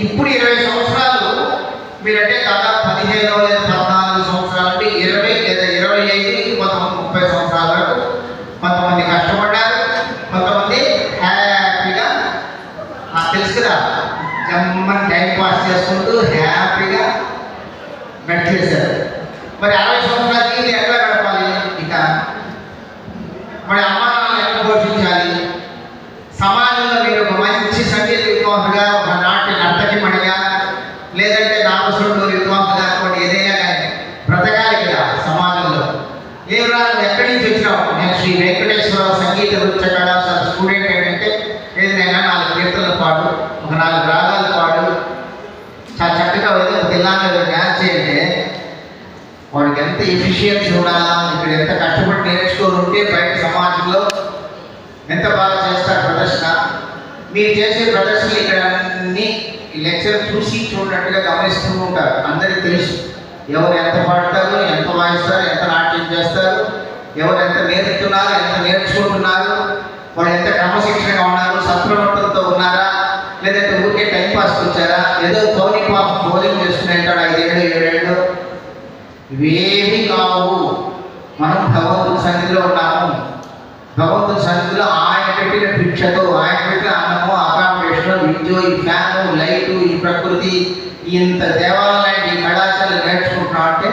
ఇప్పుడు 20 సంవత్సరాలు మీరంటే దాదాపు 15 లేదా 14 సంవత్సరాల నుండి 20 లేదా 25 కొంతమంది 30 సంవత్సరాల వరకు కొంతమంది కష్టపడ్డారు, కొంతమంది హ్యాపీగా తెలుసు కదా జమ్మని టైం పాస్ చేసుకుంటూ హ్యాపీగా గడిచేశారు. మరి 60 సంవత్సరాల జీవితం ఎట్లా గడపాలి? ఇక మరి అమ్మ నాన్నలు ఎట్లా పోషించాలి? సమాజంలో మీరు ఒక మంచి సంగీత విద్వాంసుగా, ఒక నాట్య నర్తకిమణిగా, లేదంటే నామసుడు విద్వాంసుగా ఏదైనా కానీ బ్రతకాలి కదా సమాజంలో. ఏం రాదు, ఎక్కడి నుంచి వచ్చినావు? నేను శ్రీ వెంకటేశ్వర సంగీత నృత్య కళాశాల స్టూడెంట్. ఏంటంటే ఏదైనా 4 కీర్తనలు పాడు, ఒక 4 రాగాలు పాడు, చాలా చక్కగా ఏదో పిల్లలు డ్యాన్స్ చేయంటే వాడికి ఎంత ఎఫిషియన్సీ ఉండాలా, ఇక్కడ ఎంత కష్టపడి నేర్చుకొని ఉంటే బయట సమాజంలో ఎంత బాగా చేస్తారు ప్రదర్శన. మీరు చేసే ప్రదర్శనలు ఇక్కడ అన్ని లెక్చర్ చూసి చూడనట్టుగా గమనిస్తూ ఉంటారు. అందరికీ తెలుసు ఎవరు ఎంత పాడతారు, ఎంత వాయిస్తారు, ఎంత నాట్యం చేస్తారు, ఎవరు ఎంత నేర్చుకున్నారు, ఎంత నేర్చుకుంటున్నారు, వాళ్ళు ఎంత క్రమశిక్షణగా ఉన్నారు, సత్ప్రవర్తనతో ఉన్నారా, లేదంటే ఊరికే టైంపాస్కి వచ్చారా, ఏదో పౌని పాపం భోజనం చేసుకునేటాడు 5 ఏళ్ళు 7 ఏళ్ళు. ఇవేమీ కావు. మనం భగవంతుని సన్నిధిలో ఉన్నాము. భగవంతుని సన్నిధిలో ఆయన పెట్టిన భిక్షతో, ఆయన పెట్టిన అన్నము, అకామిడేషన్, విద్యో, ఈ ఫ్యాను, లైటు, ఈ ప్రకృతి, ఇంత దేవాలయం, ఈ కళాశాల నేర్చుకుంటున్నాం అంటే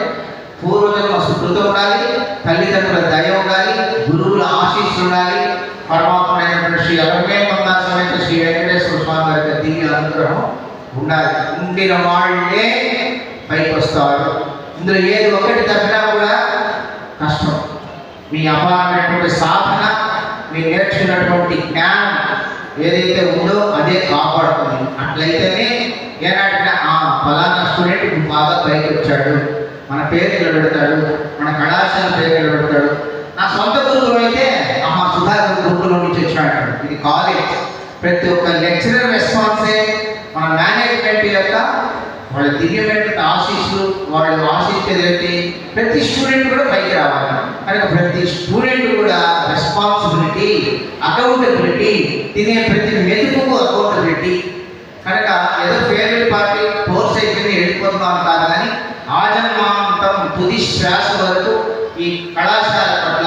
పూర్వజన్మ సుకృతం ఉండాలి, తల్లిదండ్రుల దయ ఉండాలి, గురువుల ఆశీస్సులు ఉండాలి, పరమాత్మ అయినటువంటి శ్రీ అలమేమంగా సమేత శ్రీ వెంకటేశ్వర స్వామి గారి దివ్య అనుగ్రహం ఉండాలి. ఉండిన వాళ్ళే పైకి వస్తారు. ఇందులో ఏది ఒకటి తప్పినా కూడా కష్టం. మీ అపారమైనటువంటి సాధన, మీరు నేర్చుకున్నటువంటి జ్ఞానం ఏదైతే ఉందో అదే కాపాడుతుంది. అట్లయితేనే ఏనాటినా ఫలానా స్టూడెంట్ బాగా పైకి వచ్చాడు, మన పేరు నిలబెడతాడు, మన కళాశాల పేరు నిలబెడతాడు. నా సొంత గురువులు అయితే సుధాకర్ గురువుల నుంచి వచ్చాడు. ఇది కాలేజ్. ప్రతి ఒక్క లెక్చరర్ రెస్పాన్సే మన మేనేజ్మెంట్ యొక్క వాళ్ళ దివ్యమైన ఆశీస్సులు, వాళ్ళు ఆశించేది ప్రతి స్టూడెంట్ కూడా పైకి రావాలి. కనుక ప్రతి స్టూడెంట్ కూడా రెస్పాన్సిబిలిటీ, అకౌంటబిలిటీ, తినే ప్రతి మెతుకు అకౌంటబిలిటీ. కనుక ఏదో ఫేవరెట్ పార్టీ కోర్స్ అయిపోయింది వెళ్ళిపోతున్నాం కాదు, కానీ ఆజన్మాంతం తుది శ్వాస వరకు ఈ కళాశాల పట్ల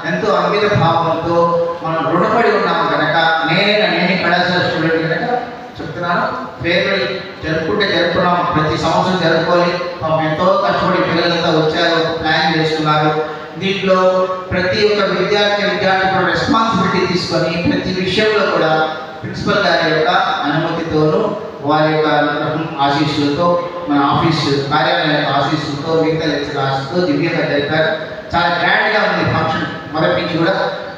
ఎంతో అంకిత భావంతో మనం రుణపడి ఉన్నాము. కనుక నేను కళాశాల స్టూడెంట్ కనుక చెప్తున్నాను, ఫేర్వెల్ జరుపుకుంటే జరుపుకున్నాం, ప్రతి సంవత్సరం జరుపుకోవాలి. ఎంతో కష్టపడి పిల్లలంతా వచ్చారు, ప్లాన్ చేసుకున్నారు. దీంట్లో ప్రతి ఒక్క విద్యార్థి కూడా రెస్పాన్సిబిలిటీ తీసుకొని ప్రతి విషయంలో కూడా ప్రిన్సిపల్ గారి యొక్క అనుమతితోనూ, వారి యొక్క ఆశీస్సులతో, మన ఆఫీసు కార్యాలయ ఆశీస్సులతో, మిగతా లెక్చర్ ఆశీస్సుతో దివ్యంగా జరిపారు. చాలా గ్రాండ్గా ఉంది ఫంక్షన్. మొదటి నుంచి కూడా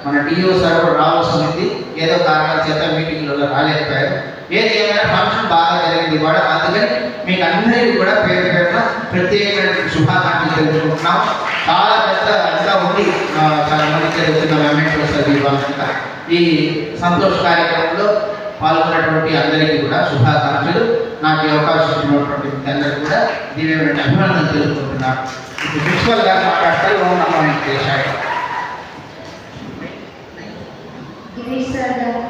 మన డిఓ సార్ కూడా రావాల్సి ఉంది, ఏదో కారణాల చేత మీటింగ్లో రాలేకపోయారు. ఏది ఏమైనా ఫంక్షన్ బాగా జరిగింది కూడా. అందుకని మీకు అందరికీ కూడా పేరు పేరున ప్రత్యేకమైన శుభాకాంక్షలు తెలుసుకుంటున్నాం. చాలా పెద్ద అంతా ఉండి చాలా మంది జరుగుతున్న వెంకటేశ్వర ఈ సంతోష కార్యక్రమంలో పాల్గొన్నటువంటి అందరికీ కూడా శుభాకాంక్షలు. నాకు ఈ అవకాశం ఇచ్చినటువంటి అందరికీ కూడా దివ్యమైన అభినందనలు తెలుసుకుంటున్నాను. ఇప్పుడు ప్రిన్సిపల్ గారు మాట్లాడతారు. ఓం నమో వెంకటేశాయ. గిరీష్ సార్ గారు